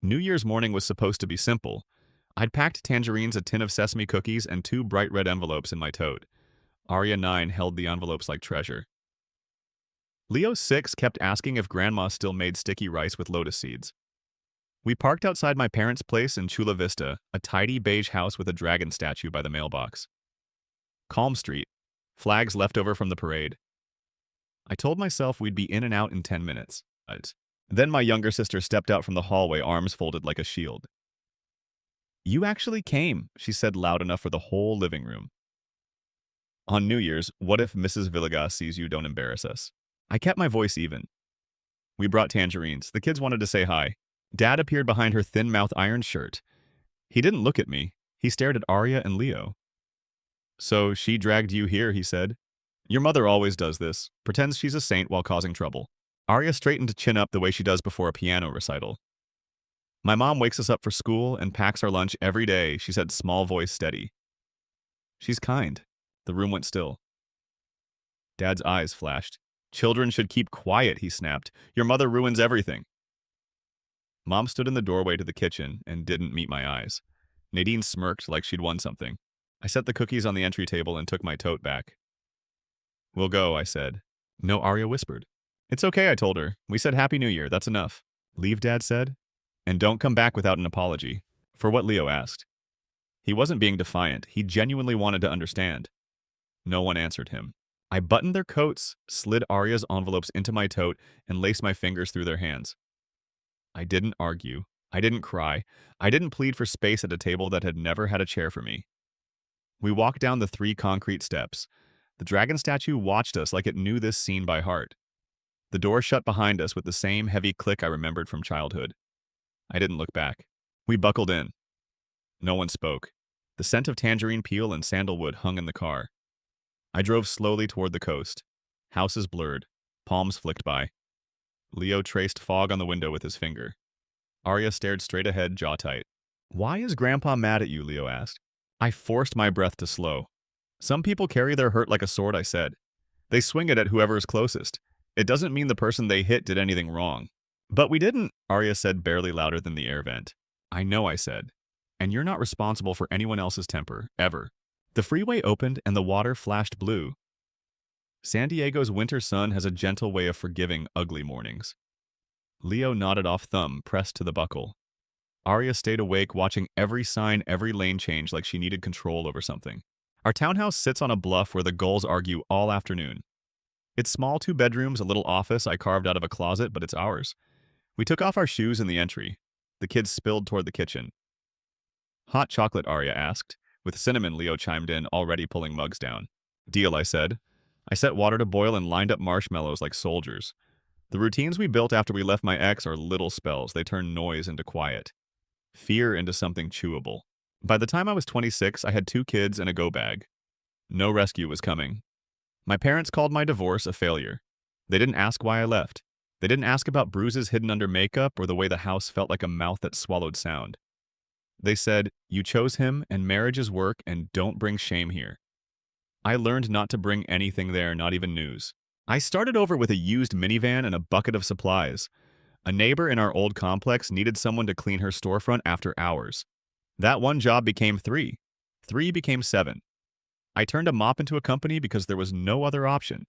New Year's morning was supposed to be simple. I'd packed tangerines, a tin of sesame cookies, and two bright red envelopes in my tote. Arya 9 held the envelopes like treasure. Leo 6 kept asking if Grandma still made sticky rice with lotus seeds. We parked outside my parents' place in Chula Vista, a tidy beige house with a dragon statue by the mailbox. Calm Street. Flags left over from the parade. I told myself we'd be in and out in 10 minutes. Then my younger sister stepped out from the hallway, arms folded like a shield. "You actually came," she said loud enough for the whole living room. "On New Year's, what if Mrs. Villegas sees you? Don't embarrass us." I kept my voice even. We brought tangerines. The kids wanted to say hi. Dad appeared behind her thin-mouthed iron shirt. He didn't look at me. He stared at Arya and Leo. "So she dragged you here," he said. "Your mother always does this, pretends she's a saint while causing trouble." Arya straightened chin up the way she does before a piano recital. "My mom wakes us up for school and packs our lunch every day," she said, small voice steady. "She's kind." The room went still. Dad's eyes flashed. "Children should keep quiet," he snapped. "Your mother ruins everything." Mom stood in the doorway to the kitchen and didn't meet my eyes. Nadine smirked like she'd won something. I set the cookies on the entry table and took my tote back. "We'll go," I said. "No," Arya whispered. "It's okay," I told her. "We said Happy New Year, that's enough." "Leave," Dad said. "And don't come back without an apology." For what, Leo asked. He wasn't being defiant. He genuinely wanted to understand. No one answered him. I buttoned their coats, slid Arya's envelopes into my tote, and laced my fingers through their hands. I didn't argue. I didn't cry. I didn't plead for space at a table that had never had a chair for me. We walked down the 3 concrete steps. The dragon statue watched us like it knew this scene by heart. The door shut behind us with the same heavy click I remembered from childhood. I didn't look back. We buckled in. No one spoke. The scent of tangerine peel and sandalwood hung in the car. I drove slowly toward the coast. Houses blurred. Palms flicked by. Leo traced fog on the window with his finger. Arya stared straight ahead, jaw tight. "Why is Grandpa mad at you?" Leo asked. I forced my breath to slow. "Some people carry their hurt like a sword," I said. "They swing it at whoever is closest. It doesn't mean the person they hit did anything wrong." "But we didn't," Arya said, barely louder than the air vent. "I know," I said. "And you're not responsible for anyone else's temper, ever." The freeway opened and the water flashed blue. San Diego's winter sun has a gentle way of forgiving ugly mornings. Leo nodded off, thumb pressed to the buckle. Arya stayed awake, watching every sign, every lane change like she needed control over something. Our townhouse sits on a bluff where the gulls argue all afternoon. It's small, 2 bedrooms, a little office I carved out of a closet, but it's ours. We took off our shoes in the entry. The kids spilled toward the kitchen. "Hot chocolate," Arya asked. With cinnamon, Leo chimed in, already pulling mugs down. "Deal," I said. I set water to boil and lined up marshmallows like soldiers. The routines we built after we left my ex are little spells. They turn noise into quiet. Fear into something chewable. By the time I was 26, I had 2 kids and a go bag. No rescue was coming. My parents called my divorce a failure. They didn't ask why I left. They didn't ask about bruises hidden under makeup or the way the house felt like a mouth that swallowed sound. They said, "You chose him, and marriage is work, and don't bring shame here." I learned not to bring anything there, not even news. I started over with a used minivan and a bucket of supplies. A neighbor in our old complex needed someone to clean her storefront after hours. That one job became 3. 3 became 7. I turned a mop into a company because there was no other option.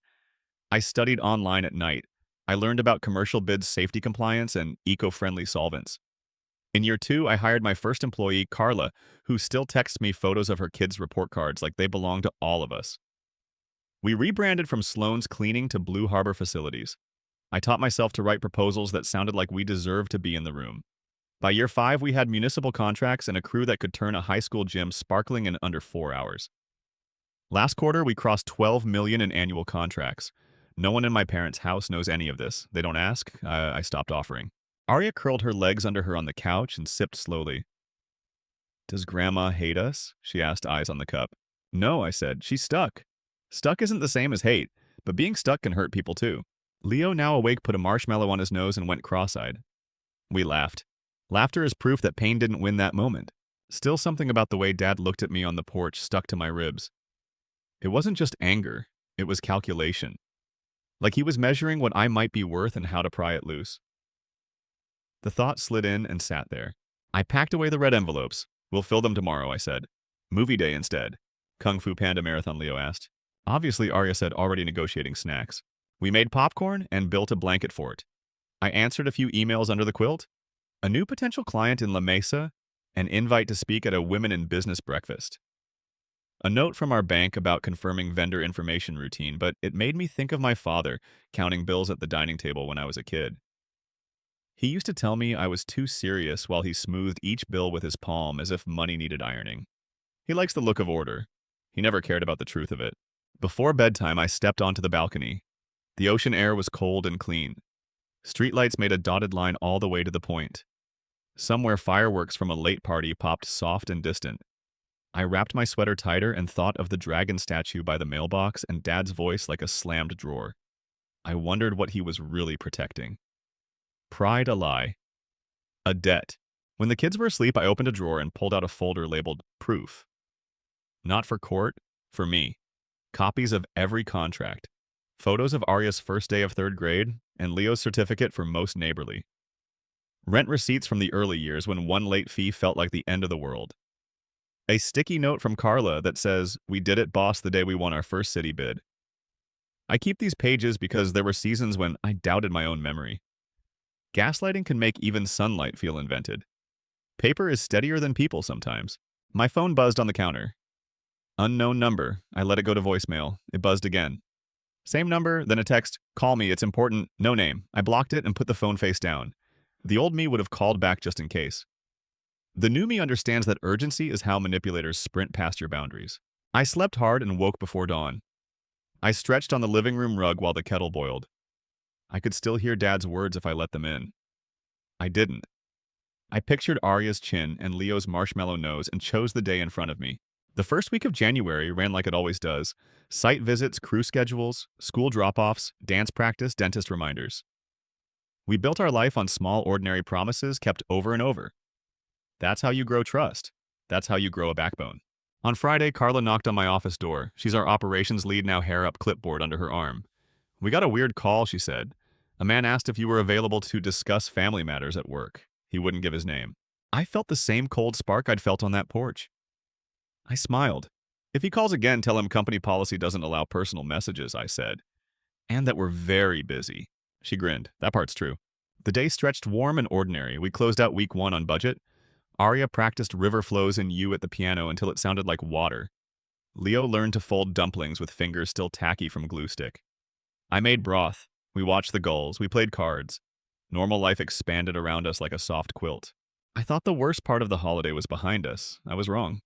I studied online at night. I learned about commercial bids, safety compliance, and eco-friendly solvents. In year 2, I hired my first employee, Carla, who still texts me photos of her kids' report cards like they belong to all of us. We rebranded from Sloan's Cleaning to Blue Harbor Facilities. I taught myself to write proposals that sounded like we deserved to be in the room. By year 5, we had municipal contracts and a crew that could turn a high school gym sparkling in under 4 hours. Last quarter, we crossed $12 million in annual contracts. No one in my parents' house knows any of this. They don't ask. I stopped offering. Arya curled her legs under her on the couch and sipped slowly. "Does Grandma hate us?" she asked, eyes on the cup. "No," I said. "She's stuck." Stuck isn't the same as hate, but being stuck can hurt people too. Leo, now awake, put a marshmallow on his nose and went cross-eyed. We laughed. Laughter is proof that pain didn't win that moment. Still, something about the way Dad looked at me on the porch stuck to my ribs. It wasn't just anger. It was calculation. Like he was measuring what I might be worth and how to pry it loose. The thought slid in and sat there. I packed away the red envelopes. We'll fill them tomorrow, I said. Movie day instead. Kung Fu Panda Marathon, Leo asked. Obviously, Arya said, already negotiating snacks. We made popcorn and built a blanket fort. I answered a few emails under the quilt. A new potential client in La Mesa, an invite to speak at a women in business breakfast. A note from our bank about confirming vendor information routine, but it made me think of my father counting bills at the dining table when I was a kid. He used to tell me I was too serious while he smoothed each bill with his palm as if money needed ironing. He likes the look of order. He never cared about the truth of it. Before bedtime, I stepped onto the balcony. The ocean air was cold and clean. Streetlights made a dotted line all the way to the point. Somewhere fireworks from a late party popped soft and distant. I wrapped my sweater tighter and thought of the dragon statue by the mailbox and Dad's voice like a slammed drawer. I wondered what he was really protecting. Pride a lie. A debt. When the kids were asleep, I opened a drawer and pulled out a folder labeled Proof. Not for court, for me. Copies of every contract. Photos of Arya's first day of 3rd grade and Leo's certificate for most neighborly. Rent receipts from the early years when one late fee felt like the end of the world. A sticky note from Carla that says, "We did it, boss, the day we won our first city bid." I keep these pages because there were seasons when I doubted my own memory. Gaslighting can make even sunlight feel invented. Paper is steadier than people sometimes. My phone buzzed on the counter. Unknown number. I let it go to voicemail. It buzzed again. Same number, then a text, "Call me, it's important, no name." I blocked it and put the phone face down. The old me would have called back just in case. The new me understands that urgency is how manipulators sprint past your boundaries. I slept hard and woke before dawn. I stretched on the living room rug while the kettle boiled. I could still hear Dad's words if I let them in. I didn't. I pictured Arya's chin and Leo's marshmallow nose and chose the day in front of me. The first week of January ran like it always does. Site visits, crew schedules, school drop-offs, dance practice, dentist reminders. We built our life on small, ordinary promises kept over and over. That's how you grow trust. That's how you grow a backbone. On Friday, Carla knocked on my office door. She's our operations lead, now hair up, clipboard under her arm. "We got a weird call," she said. "A man asked if you were available to discuss family matters at work." He wouldn't give his name. I felt the same cold spark I'd felt on that porch. I smiled. "If he calls again, tell him company policy doesn't allow personal messages," I said. "And that we're very busy." She grinned. "That part's true." The day stretched warm and ordinary. We closed out week 1 on budget. Arya practiced river flows in U at the piano until it sounded like water. Leo learned to fold dumplings with fingers still tacky from glue stick. I made broth. We watched the gulls. We played cards. Normal life expanded around us like a soft quilt. I thought the worst part of the holiday was behind us. I was wrong.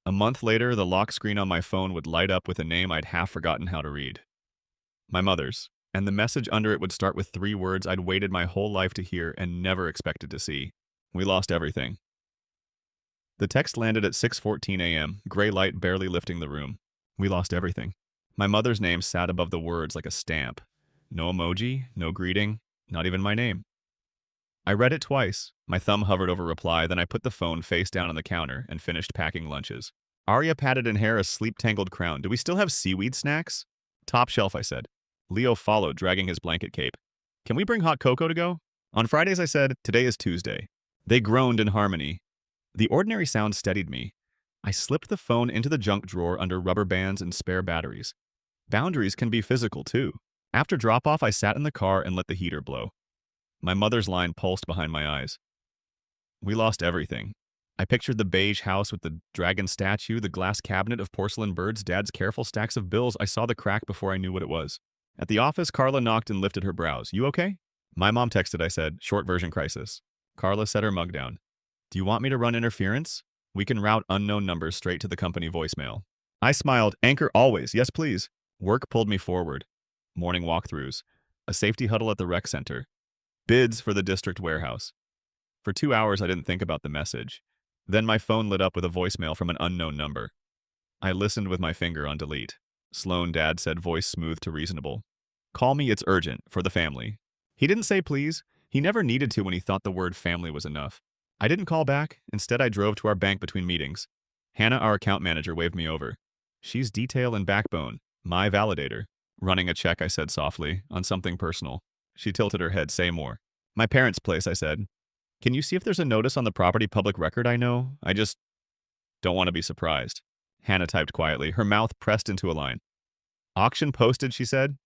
A month later, the lock screen on my phone would light up with a name I'd half forgotten how to read. My mother's. And the message under it would start with 3 words I'd waited my whole life to hear and never expected to see. We lost everything. The text landed at 6:14 a.m., gray light barely lifting the room. We lost everything. My mother's name sat above the words like a stamp. No emoji, no greeting, not even my name. I read it twice. My thumb hovered over reply, then I put the phone face down on the counter and finished packing lunches. Arya patted in hair a sleep-tangled crown. "Do we still have seaweed snacks?" "Top shelf," I said. Leo followed, dragging his blanket cape. "Can we bring hot cocoa to go?" On Fridays, I said, "Today is Tuesday." They groaned in harmony. The ordinary sound steadied me. I slipped the phone into the junk drawer under rubber bands and spare batteries. Boundaries can be physical, too. After drop-off, I sat in the car and let the heater blow. My mother's line pulsed behind my eyes. We lost everything. I pictured the beige house with the dragon statue, the glass cabinet of porcelain birds, Dad's careful stacks of bills. I saw the crack before I knew what it was. At the office, Carla knocked and lifted her brows. "You okay?" "My mom texted," I said. "Short version crisis." Carla set her mug down. "Do you want me to run interference? We can route unknown numbers straight to the company voicemail." I smiled. "Anchor always. Yes, please." Work pulled me forward. Morning walkthroughs. A safety huddle at the rec center. Bids for the district warehouse. For 2 hours, I didn't think about the message. Then my phone lit up with a voicemail from an unknown number. I listened with my finger on delete. Sloan, Dad said, voice smooth to reasonable. "Call me, it's urgent, for the family." He didn't say please. He never needed to when he thought the word family was enough. I didn't call back. Instead, I drove to our bank between meetings. Hannah, our account manager, waved me over. "She's detail and backbone. My validator." "Running a check," I said softly, "on something personal." She tilted her head. "Say more." My parents' place, I said. Can you see if there's a notice on the property public record I know? I just don't want to be surprised. Hannah typed quietly, her mouth pressed into a line. Auction posted, she said.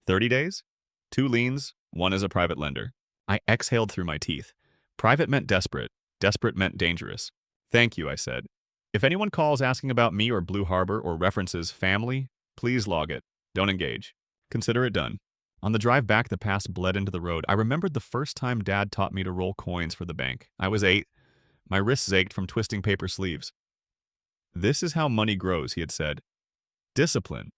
30 days? 2 liens, 1 as a private lender. I exhaled through my teeth. Private meant desperate. Desperate meant dangerous. Thank you, I said. If anyone calls asking about me or Blue Harbor or references family, please log it. Don't engage. Consider it done. On the drive back, the pass bled into the road. I remembered the first time Dad taught me to roll coins for the bank. I was 8. My wrists ached from twisting paper sleeves. This is how money grows, he had said. Discipline.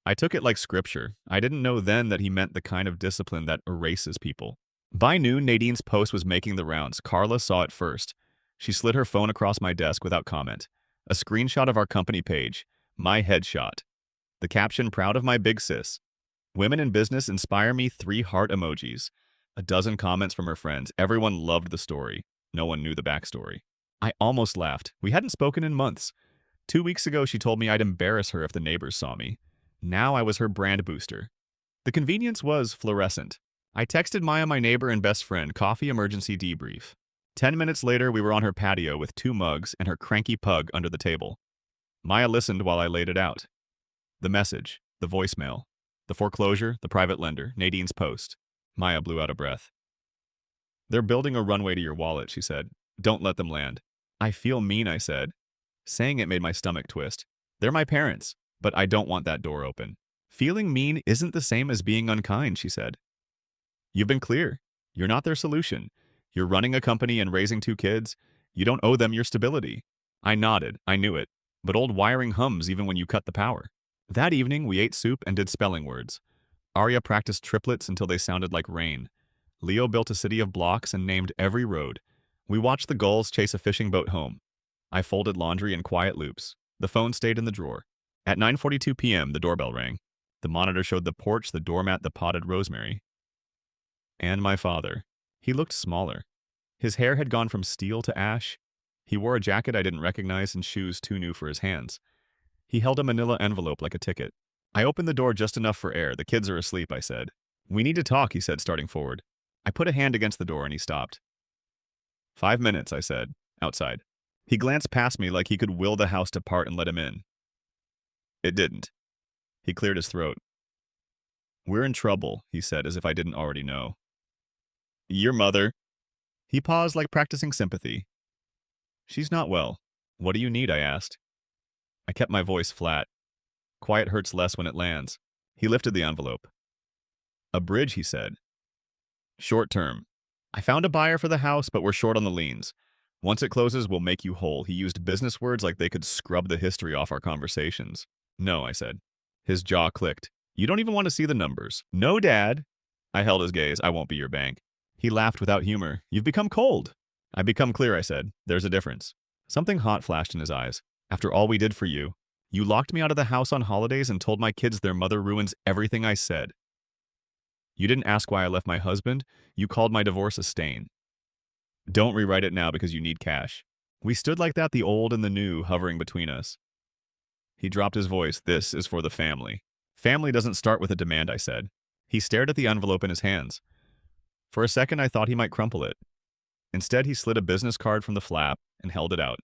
I took it like scripture. I didn't know then that he meant the kind of discipline that erases people. By noon, Nadine's post was making the rounds. Carla saw it first. She slid her phone across my desk without comment. A screenshot of our company page. My headshot. The caption, proud of my big sis. Women in business inspire me, 3 heart emojis. A dozen comments from her friends. Everyone loved the story. No one knew the backstory. I almost laughed. We hadn't spoken in months. 2 weeks ago, she told me I'd embarrass her if the neighbors saw me. Now I was her brand booster. The convenience was fluorescent. I texted Maya, my neighbor and best friend, coffee emergency debrief. 10 minutes later, we were on her patio with 2 mugs and her cranky pug under the table. Maya listened while I laid it out. The message, the voicemail, the foreclosure, the private lender, Nadine's post. Maya blew out a breath. They're building a runway to your wallet, she said. Don't let them land. I feel mean, I said. Saying it made my stomach twist. They're my parents, but I don't want that door open. Feeling mean isn't the same as being unkind, she said. You've been clear. You're not their solution. You're running a company and raising 2 kids. You don't owe them your stability. I nodded. I knew it. But old wiring hums even when you cut the power. That evening, we ate soup and did spelling words. Arya practiced triplets until they sounded like rain. Leo built a city of blocks and named every road. We watched the gulls chase a fishing boat home. I folded laundry in quiet loops. The phone stayed in the drawer. At 9:42 p.m., the doorbell rang. The monitor showed the porch, the doormat, the potted rosemary. And my father. He looked smaller. His hair had gone from steel to ash. He wore a jacket I didn't recognize and shoes too new for his hands. He held a manila envelope like a ticket. I opened the door just enough for air. The kids are asleep, I said. We need to talk, he said, starting forward. I put a hand against the door and he stopped. 5 minutes, I said, outside. He glanced past me like he could will the house to part and let him in. It didn't. He cleared his throat. We're in trouble, he said, as if I didn't already know. Your mother. He paused like practicing sympathy. She's not well. What do you need, I asked. I kept my voice flat. Quiet hurts less when it lands. He lifted the envelope. A bridge, he said. Short term. I found a buyer for the house, but we're short on the liens. Once it closes, we'll make you whole. He used business words like they could scrub the history off our conversations. No, I said. His jaw clicked. You don't even want to see the numbers. No, Dad. I held his gaze. I won't be your bank. He laughed without humor. You've become cold. I've become clear, I said. There's a difference. Something hot flashed in his eyes. After all we did for you, you locked me out of the house on holidays and told my kids their mother ruins everything I said. You didn't ask why I left my husband. You called my divorce a stain. Don't rewrite it now because you need cash. We stood like that, the old and the new, hovering between us. He dropped his voice. This is for the family. Family doesn't start with a demand, I said. He stared at the envelope in his hands. For a second, I thought he might crumple it. Instead, he slid a business card from the flap and held it out.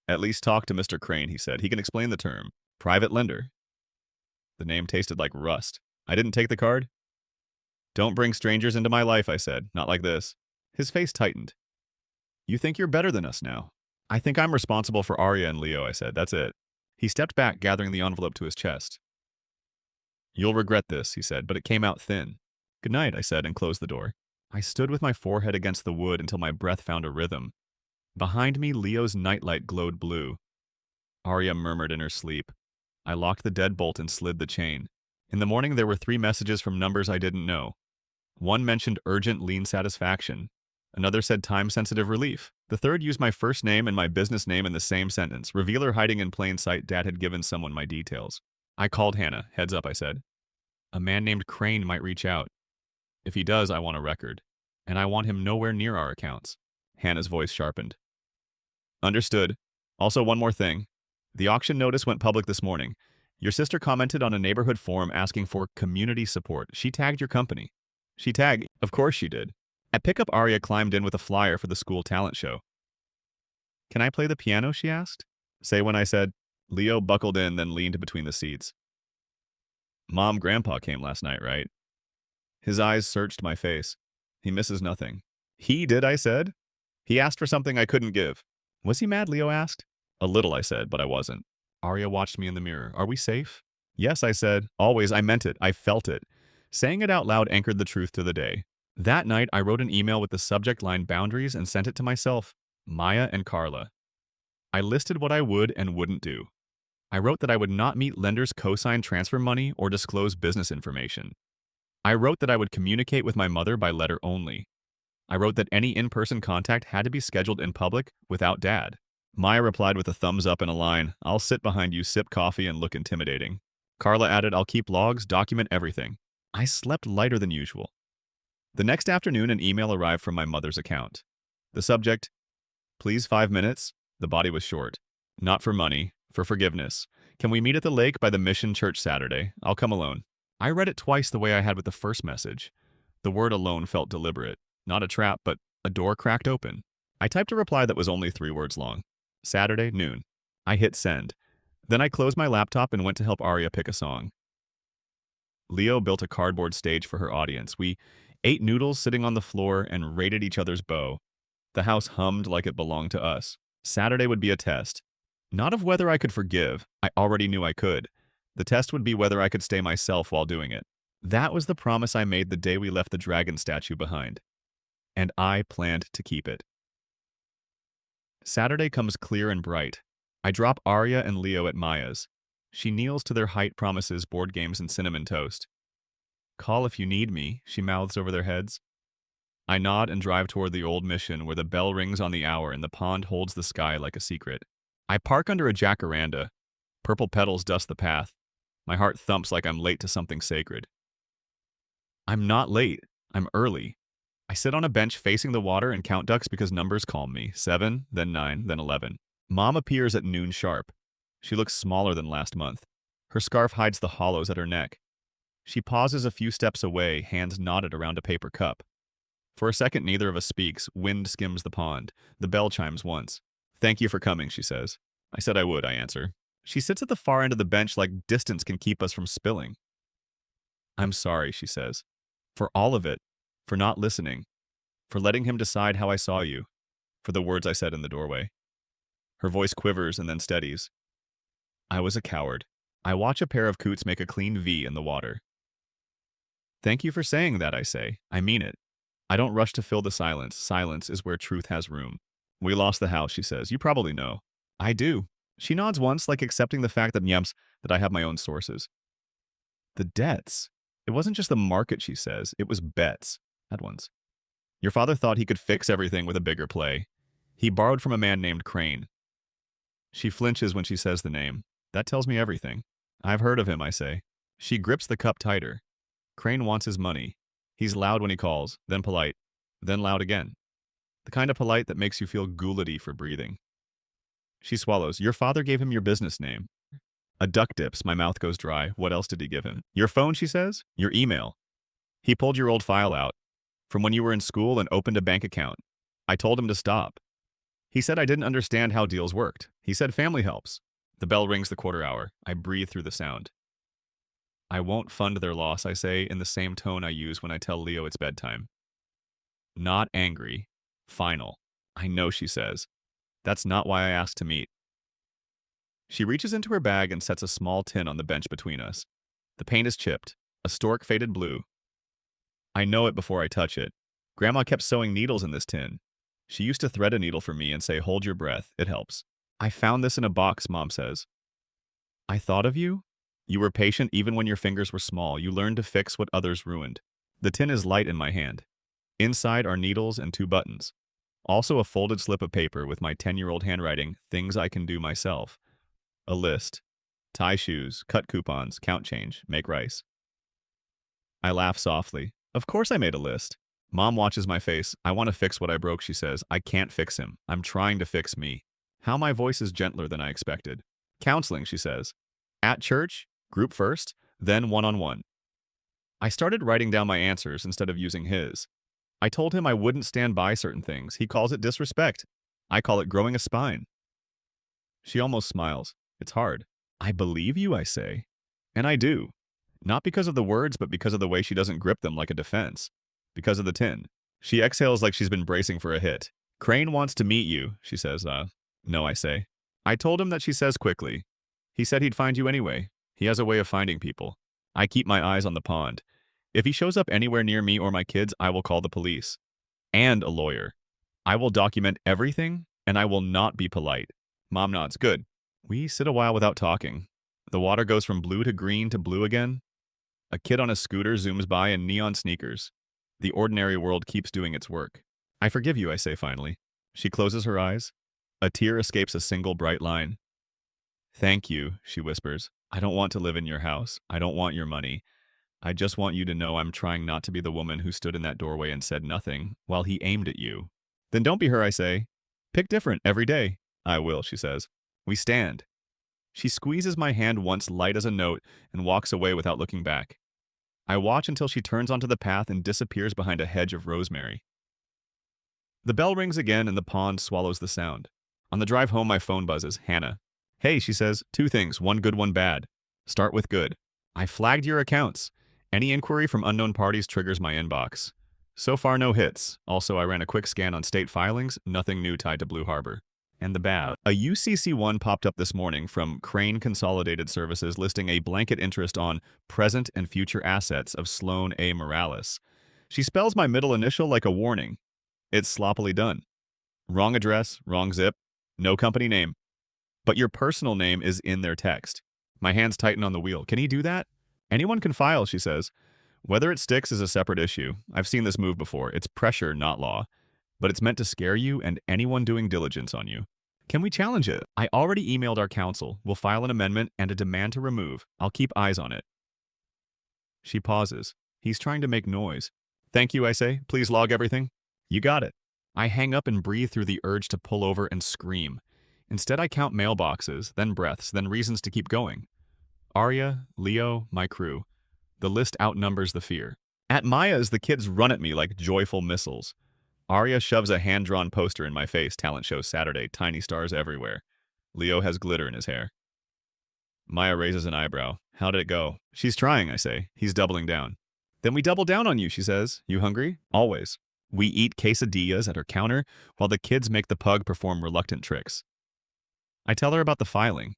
At least talk to Mr. Crane, he said. He can explain the term. Private lender. The name tasted like rust. I didn't take the card. Don't bring strangers into my life, I said. Not like this. His face tightened. You think you're better than us now. I think I'm responsible for Arya and Leo, I said. That's it. He stepped back, gathering the envelope to his chest. You'll regret this, he said, but it came out thin. Good night, I said, and closed the door. I stood with my forehead against the wood until my breath found a rhythm. Behind me, Leo's nightlight glowed blue. Arya murmured in her sleep. I locked the deadbolt and slid the chain. In the morning, there were 3 messages from numbers I didn't know. One mentioned urgent lien satisfaction. Another said time-sensitive relief. The third used my first name and my business name in the same sentence. Revealer hiding in plain sight. Dad had given someone my details. I called Hannah. Heads up, I said. A man named Crane might reach out. If he does, I want a record. And I want him nowhere near our accounts. Hannah's voice sharpened. Understood. Also, one more thing. The auction notice went public this morning. Your sister commented on a neighborhood forum asking for community support. She tagged your company. She tagged. Of course she did. At pickup, Arya climbed in with a flyer for the school talent show. Can I play the piano, she asked. Say when I said. Leo buckled in, then leaned between the seats. Mom, Grandpa came last night, right? His eyes searched my face. He misses nothing. He did, I said. He asked for something I couldn't give. Was he mad, Leo asked. A little, I said, but I wasn't. Arya watched me in the mirror. Are we safe? Yes, I said. Always, I meant it. I felt it. Saying it out loud anchored the truth to the day. That night, I wrote an email with the subject line boundaries and sent it to myself, Maya and Carla. I listed what I would and wouldn't do. I wrote that I would not meet lenders' cosign transfer money or disclose business information. I wrote that I would communicate with my mother by letter only. I wrote that any in-person contact had to be scheduled in public without Dad. Maya replied with a thumbs up and a line, I'll sit behind you, sip coffee, and look intimidating. Carla added, I'll keep logs, document everything. I slept lighter than usual. The next afternoon, an email arrived from my mother's account. The subject, please 5 minutes. The body was short. Not for money, for forgiveness. Can we meet at the lake by the Mission Church Saturday? I'll come alone. I read it twice the way I had with the first message. The word alone felt deliberate. Not a trap, but a door cracked open. I typed a reply that was only 3 words long. Saturday, noon. I hit send. Then I closed my laptop and went to help Arya pick a song. Leo built a cardboard stage for her audience. We ate noodles sitting on the floor and rated each other's bow. The house hummed like it belonged to us. Saturday would be a test. Not of whether I could forgive. I already knew I could. The test would be whether I could stay myself while doing it. That was the promise I made the day we left the dragon statue behind. And I planned to keep it. Saturday comes clear and bright. I drop Arya and Leo at Maya's. She kneels to their height promises, board games, and cinnamon toast. Call if you need me, she mouths over their heads. I nod and drive toward the old mission where the bell rings on the hour and the pond holds the sky like a secret. I park under a jacaranda. Purple petals dust the path. My heart thumps like I'm late to something sacred. I'm not late. I'm early. I sit on a bench facing the water and count ducks because numbers calm me. 7, then 9, then 11. Mom appears at noon sharp. She looks smaller than last month. Her scarf hides the hollows at her neck. She pauses a few steps away, hands knotted around a paper cup. For a second, neither of us speaks. Wind skims the pond. The bell chimes once. Thank you for coming, she says. I said I would, I answer. She sits at the far end of the bench like distance can keep us from spilling. I'm sorry, she says. For all of it. For not listening. For letting him decide how I saw you. For the words I said in the doorway. Her voice quivers and then steadies. I was a coward. I watch a pair of coots make a clean V in the water. Thank you for saying that, I say. I mean it. I don't rush to fill the silence. Silence is where truth has room. We lost the house, she says. You probably know. I do. She nods once, like accepting the fact that that I have my own sources. The debts. It wasn't just the market, she says. It was bets. At once. Your father thought he could fix everything with a bigger play. He borrowed from a man named Crane. She flinches when she says the name. That tells me everything. I've heard of him, I say. She grips the cup tighter. Crane wants his money. He's loud when he calls, then polite, then loud again. The kind of polite that makes you feel goulety for breathing. She swallows. Your father gave him your business name. A duck dips. My mouth goes dry. What else did he give him? Your phone, she says. Your email. He pulled your old file out. From when you were in school and opened a bank account. I told him to stop. He said I didn't understand how deals worked. He said family helps. The bell rings the quarter hour. I breathe through the sound. I won't fund their loss, I say in the same tone I use when I tell Leo it's bedtime. Not angry. Final. I know, she says. That's not why I asked to meet. She reaches into her bag and sets a small tin on the bench between us. The paint is chipped, a stork faded blue. I know it before I touch it. Grandma kept sewing needles in this tin. She used to thread a needle for me and say, hold your breath, it helps. I found this in a box, Mom says. I thought of you? You were patient even when your fingers were small. You learned to fix what others ruined. The tin is light in my hand. Inside are needles and 2 buttons. Also a folded slip of paper with my 10-year-old handwriting, things I can do myself. A list. Tie shoes, cut coupons, count change, make rice. I laugh softly. Of course I made a list. Mom watches my face. I want to fix what I broke, she says. I can't fix him. I'm trying to fix me. How my voice is gentler than I expected. Counseling, she says. At church, group first, then one-on-one. I started writing down my answers instead of using his. I told him I wouldn't stand by certain things. He calls it disrespect. I call it growing a spine. She almost smiles. It's hard. I believe you, I say. And I do. Not because of the words, but because of the way she doesn't grip them like a defense. Because of the tin. She exhales like she's been bracing for a hit. Crane wants to meet you, she says. No, I say. I told him that, she says quickly. He said he'd find you anyway. He has a way of finding people. I keep my eyes on the pond. If he shows up anywhere near me or my kids, I will call the police. And a lawyer. I will document everything, and I will not be polite. Mom nods. Good. We sit a while without talking. The water goes from blue to green to blue again. A kid on a scooter zooms by in neon sneakers. The ordinary world keeps doing its work. I forgive you, I say finally. She closes her eyes. A tear escapes a single bright line. Thank you, she whispers. I don't want to live in your house. I don't want your money. I just want you to know I'm trying not to be the woman who stood in that doorway and said nothing while he aimed at you. Then don't be her, I say. Pick different every day. I will, she says. We stand. She squeezes my hand once light as a note and walks away without looking back. I watch until she turns onto the path and disappears behind a hedge of rosemary. The bell rings again and the pond swallows the sound. On the drive home, my phone buzzes. Hannah. Hey, she says. 2 things, one good, one bad. Start with good. I flagged your accounts. Any inquiry from unknown parties triggers my inbox. So far, no hits. Also, I ran a quick scan on state filings, nothing new tied to Blue Harbor. And the bad. A UCC1 popped up this morning from Crane Consolidated Services listing a blanket interest on present and future assets of Sloan A. Morales. She spells my middle initial like a warning. It's sloppily done. Wrong address, wrong zip, no company name. But your personal name is in their text. My hands tighten on the wheel. Can he do that? Anyone can file, she says. Whether it sticks is a separate issue. I've seen this move before. It's pressure, not law. But it's meant to scare you and anyone doing diligence on you. Can we challenge it? I already emailed our counsel. We'll file an amendment and a demand to remove. I'll keep eyes on it. She pauses. He's trying to make noise. Thank you, I say. Please log everything. You got it. I hang up and breathe through the urge to pull over and scream. Instead, I count mailboxes, then breaths, then reasons to keep going. Arya, Leo, my crew. The list outnumbers the fear. At Maya's, the kids run at me like joyful missiles. Arya shoves a hand-drawn poster in my face, talent show Saturday, tiny stars everywhere. Leo has glitter in his hair. Maya raises an eyebrow. How did it go? She's trying, I say. He's doubling down. Then we double down on you, she says. You hungry? Always. We eat quesadillas at her counter while the kids make the pug perform reluctant tricks. I tell her about the filing.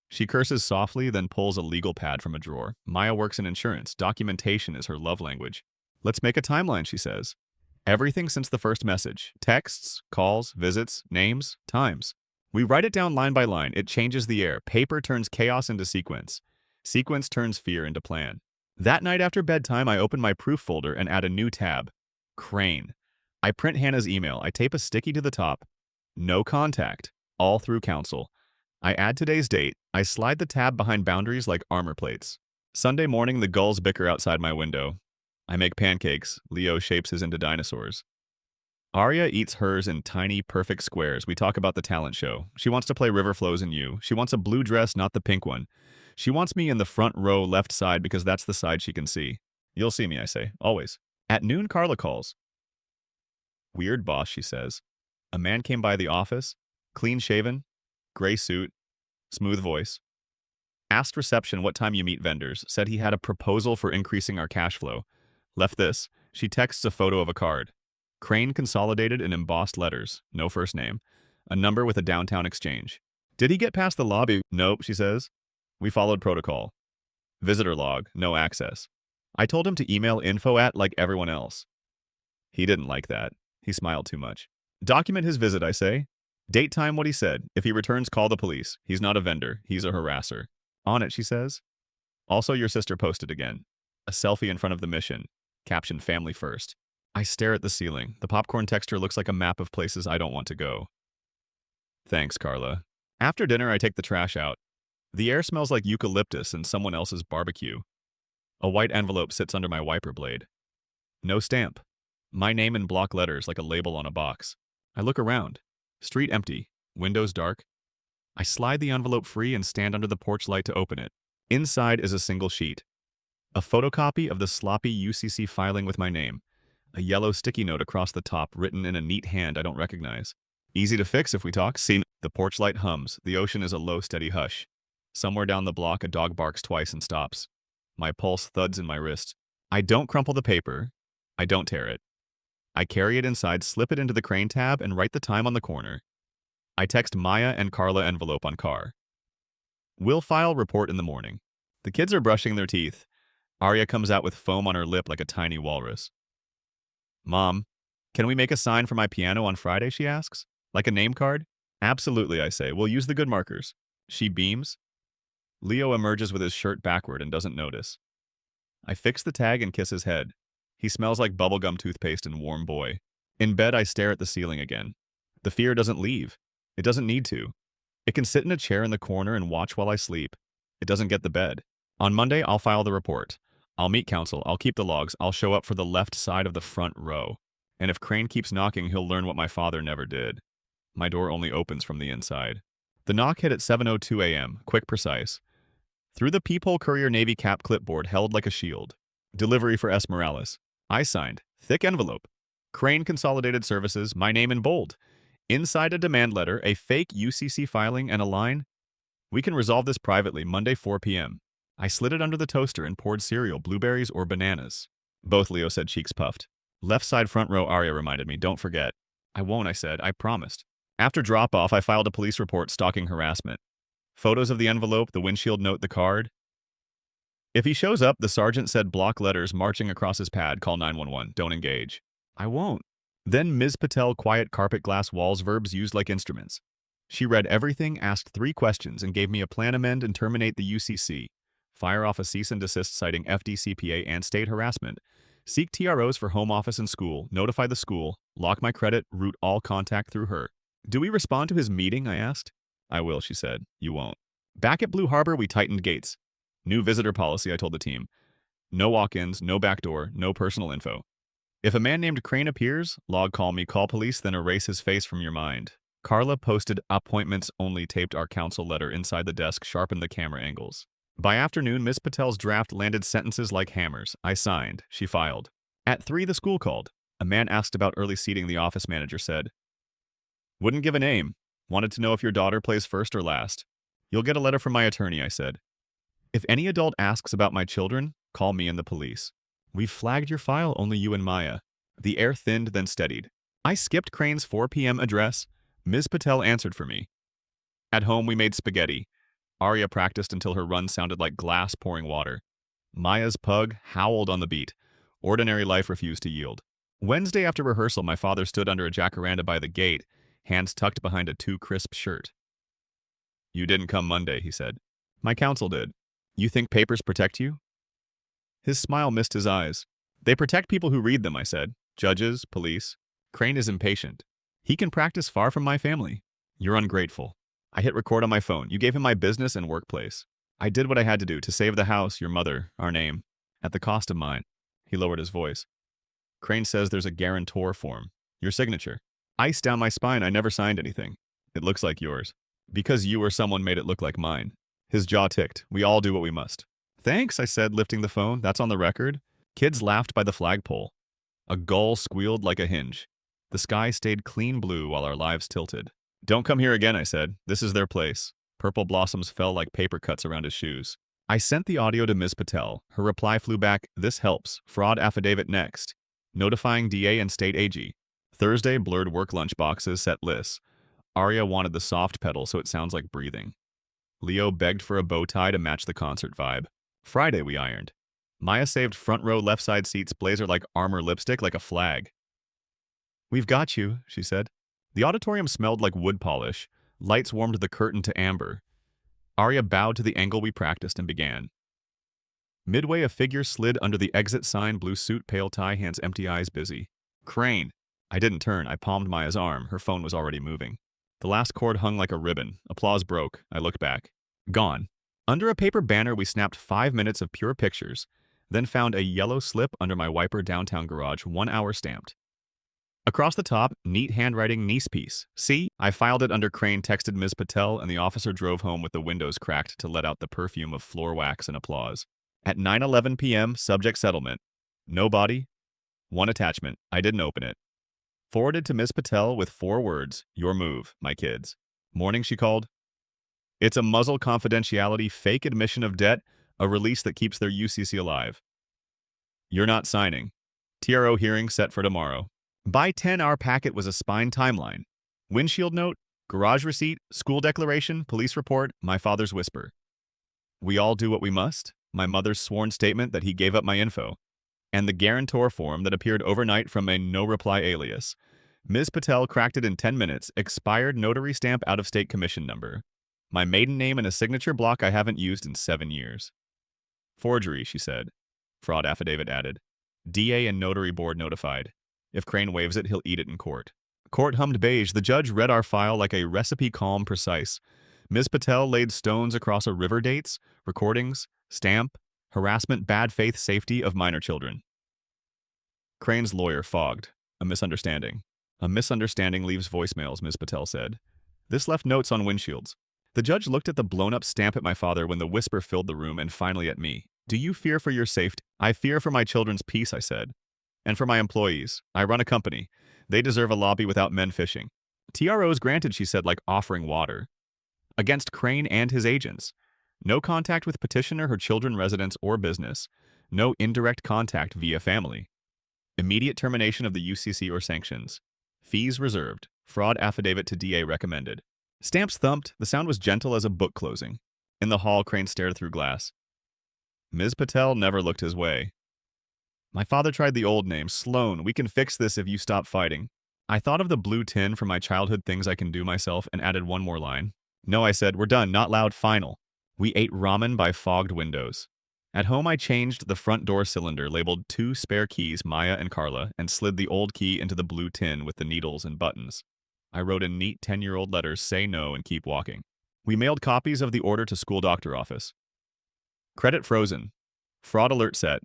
She curses softly, then pulls a legal pad from a drawer. Maya works in insurance. Documentation is her love language. Let's make a timeline, she says. Everything since the first message. Texts, calls, visits, names, times. We write it down line by line. It changes the air. Paper turns chaos into sequence. Sequence turns fear into plan. That night after bedtime, I open my proof folder and add a new tab. Crane. I print Hannah's email. I tape a sticky to the top. No contact. All through counsel. I add today's date. I slide the tab behind boundaries like armor plates. Sunday morning, the gulls bicker outside my window. I make pancakes. Leo shapes his into dinosaurs. Arya eats hers in tiny, perfect squares. We talk about the talent show. She wants to play River Flows in You. She wants a blue dress, not the pink one. She wants me in the front row left side because that's the side she can see. You'll see me, I say. Always. At noon, Carla calls. Weird boss, she says. A man came by the office. Clean-shaven. Gray suit. Smooth voice. Asked reception what time you meet vendors. Said he had a proposal for increasing our cash flow. Left this. She texts a photo of a card. Crane Consolidated in embossed letters. No first name. A number with a downtown exchange. Did he get past the lobby? Nope, she says. We followed protocol. Visitor log. No access. I told him to email info@ like everyone else. He didn't like that. He smiled too much. Document his visit, I say. Date time what he said. If he returns, call the police. He's not a vendor. He's a harasser. On it, she says. Also, your sister posted again. A selfie in front of the mission. Caption family first. I stare at the ceiling. The popcorn texture looks like a map of places I don't want to go. Thanks, Carla. After dinner, I take the trash out. The air smells like eucalyptus and someone else's barbecue. A white envelope sits under my wiper blade. No stamp. My name in block letters like a label on a box. I look around. Street empty. Windows dark. I slide the envelope free and stand under the porch light to open it. Inside is a single sheet. A photocopy of the sloppy UCC filing with my name. A yellow sticky note across the top written in a neat hand I don't recognize. Easy to fix if we talk. See, the porch light hums. The ocean is a low, steady hush. Somewhere down the block, a dog barks twice and stops. My pulse thuds in my wrist. I don't crumple the paper. I don't tear it. I carry it inside, slip it into the Crane tab, and write the time on the corner. I text Maya and Carla envelope on car. Will file report in the morning. The kids are brushing their teeth. Arya comes out with foam on her lip like a tiny walrus. Mom, can we make a sign for my piano on Friday, she asks. Like a name card? Absolutely, I say. We'll use the good markers. She beams. Leo emerges with his shirt backward and doesn't notice. I fix the tag and kiss his head. He smells like bubblegum toothpaste and warm boy. In bed, I stare at the ceiling again. The fear doesn't leave. It doesn't need to. It can sit in a chair in the corner and watch while I sleep. It doesn't get the bed. On Monday, I'll file the report. I'll meet counsel. I'll keep the logs. I'll show up for the left side of the front row. And if Crane keeps knocking, he'll learn what my father never did. My door only opens from the inside. The knock hit at 7:02 a.m., quick, precise. Through the peephole Courier Navy cap clipboard held like a shield. Delivery for S. Morales. I signed. Thick envelope. Crane Consolidated Services, my name in bold. Inside a demand letter, a fake UCC filing, and a line. We can resolve this privately, Monday 4 p.m. I slid it under the toaster and poured cereal, blueberries or bananas. Both, Leo said, cheeks puffed. Left side front row, Arya reminded me, don't forget. I won't, I said, I promised. After drop-off, I filed a police report stalking harassment. Photos of the envelope, the windshield note, the card. If he shows up, the sergeant said block letters marching across his pad, call 911, don't engage. I won't. Then Ms. Patel, quiet carpet glass walls, verbs used like instruments. She read everything, asked 3 questions, and gave me a plan amend and terminate the UCC. Fire off a cease and desist citing FDCPA and state harassment. Seek TROs for home office and school, notify the school, lock my credit, route all contact through her. Do we respond to his meeting, I asked. I will, she said. You won't. Back at Blue Harbor, we tightened gates. New visitor policy, I told the team. No walk-ins, no backdoor, no personal info. If a man named Crane appears, log call me, call police, then erase his face from your mind. Carla posted appointments only, taped our counsel letter inside the desk, sharpened the camera angles. By afternoon, Miss Patel's draft landed sentences like hammers. I signed. She filed. At 3, the school called. A man asked about early seating. The office manager said, wouldn't give a name. Wanted to know if your daughter plays first or last. You'll get a letter from my attorney, I said. If any adult asks about my children, call me and the police. We've flagged your file, only you and Maya. The air thinned, then steadied. I skipped Crane's 4 p.m. address. Ms. Patel answered for me. At home, we made spaghetti. Arya practiced until her run sounded like glass pouring water. Maya's pug howled on the beat. Ordinary life refused to yield. Wednesday after rehearsal, my father stood under a jacaranda by the gate, hands tucked behind a too-crisp shirt. You didn't come Monday, he said. My counsel did. You think papers protect you? His smile missed his eyes. They protect people who read them, I said. Judges, police. Crane is impatient. He can practice far from my family. You're ungrateful. I hit record on my phone. You gave him my business and workplace. I did what I had to do to save the house, your mother, our name, at the cost of mine. He lowered his voice. Crane says there's a guarantor form. Your signature. Ice down my spine, I never signed anything. It looks like yours. Because you or someone made it look like mine. His jaw ticked. We all do what we must. Thanks, I said, lifting the phone. That's on the record. Kids laughed by the flagpole. A gull squealed like a hinge. The sky stayed clean blue while our lives tilted. Don't come here again, I said. This is their place. Purple blossoms fell like paper cuts around his shoes. I sent the audio to Ms. Patel. Her reply flew back, this helps. Fraud affidavit next. Notifying DA and state AG. Thursday, blurred work lunch boxes, set lists. Arya wanted the soft pedal so it sounds like breathing. Leo begged for a bow tie to match the concert vibe. Friday, we ironed. Maya saved front row left side seats, blazer like armor, lipstick like a flag. We've got you, she said. The auditorium smelled like wood polish. Lights warmed the curtain to amber. Arya bowed to the angle we practiced and began. Midway, a figure slid under the exit sign, blue suit, pale tie, hands empty, eyes busy. Crane. I didn't turn. I palmed Maya's arm. Her phone was already moving. The last chord hung like a ribbon. Applause broke. I looked back. Gone. Under a paper banner, we snapped 5 minutes of pure pictures, then found a yellow slip under my wiper downtown garage, 1 hour stamped. Across the top, neat handwriting, niece piece. See? I filed it under Crane, texted Ms. Patel, and the officer drove home with the windows cracked to let out the perfume of floor wax and applause. At 9:11 p.m., subject settlement. No body, one attachment. I didn't open it. Forwarded to Ms. Patel with 4 words, your move, my kids. Morning, she called. It's a muzzle confidentiality fake admission of debt, a release that keeps their UCC alive. You're not signing. TRO hearing set for tomorrow. By 10, our packet was a spine timeline. Windshield note, garage receipt, school declaration, police report, my father's whisper. We all do what we must, my mother's sworn statement that he gave up my info, and the guarantor form that appeared overnight from a no-reply alias. Ms. Patel cracked it in 10 minutes, expired notary stamp out-of-state commission number. My maiden name and a signature block I haven't used in 7 years. Forgery, she said. Fraud affidavit added. DA and notary board notified. If Crane waives it, he'll eat it in court. Court hummed beige. The judge read our file like a recipe, calm, precise. Ms. Patel laid stones across a river, dates, recordings, stamp, harassment, bad faith, safety of minor children. Crane's lawyer fogged. A misunderstanding. A misunderstanding leaves voicemails, Ms. Patel said. This left notes on windshields. The judge looked at the blown-up stamp at my father when the whisper filled the room and finally at me. Do you fear for your safety? I fear for my children's peace, I said. And for my employees. I run a company. They deserve a lobby without men fishing. TROs granted, she said, like offering water. Against Crane and his agents. No contact with petitioner, her children, residence, or business. No indirect contact via family. Immediate termination of the UCC or sanctions. Fees reserved. Fraud affidavit to DA recommended. Stamps thumped. The sound was gentle as a book closing. In the hall, Crane stared through glass. Ms. Patel never looked his way. My father tried the old name, Sloan. We can fix this if you stop fighting. I thought of the blue tin from my childhood things I can do myself and added one more line. No, I said, we're done, not loud, final. We ate ramen by fogged windows. At home, I changed the front door cylinder, labeled 2 spare keys, Maya and Carla, and slid the old key into the blue tin with the needles and buttons. I wrote in neat 10-year-old letters, say no and keep walking. We mailed copies of the order to school doctor office. Credit frozen. Fraud alert set.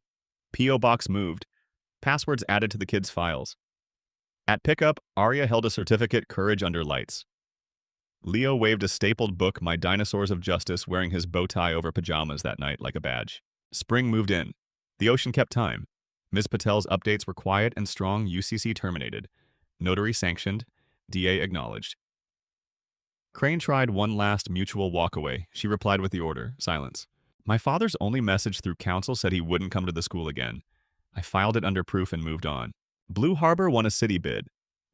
P.O. box moved. Passwords added to the kids' files. At pickup, Arya held a certificate, Courage Under Lights. Leo waved a stapled book, My Dinosaurs of Justice, wearing his bow tie over pajamas that night like a badge. Spring moved in. The ocean kept time. Ms. Patel's updates were quiet and strong. UCC terminated. Notary sanctioned. DA acknowledged. Crane tried one last mutual walkaway. She replied with the order. Silence. My father's only message through counsel said he wouldn't come to the school again. I filed it under proof and moved on. Blue Harbor won a city bid.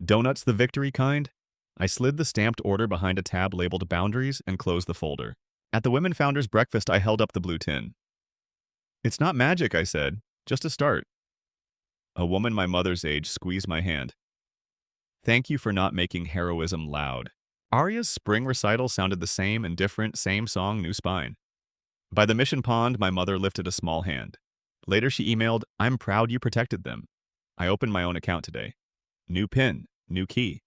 Donuts the victory kind? I slid the stamped order behind a tab labeled Boundaries and closed the folder. At the Women Founders Breakfast, I held up the blue tin. It's not magic, I said. Just a start. A woman my mother's age squeezed my hand. Thank you for not making heroism loud. Arya's spring recital sounded the same and different, same song, new spine. By the mission pond, my mother lifted a small hand. Later she emailed, I'm proud you protected them. I opened my own account today. New PIN, new key.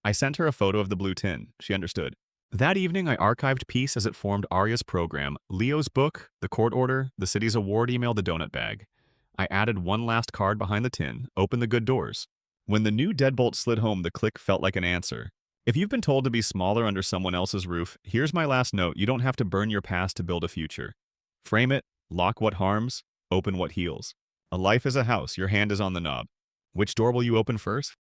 I sent her a photo of the blue tin. She understood. That evening, I archived Peace as it formed Arya's program, Leo's book, the court order, the city's award email, the donut bag. I added one last card behind the tin, opened the good doors. When the new deadbolt slid home, the click felt like an answer. If you've been told to be smaller under someone else's roof, here's my last note. You don't have to burn your past to build a future. Frame it, lock what harms, open what heals. A life is a house, your hand is on the knob. Which door will you open first?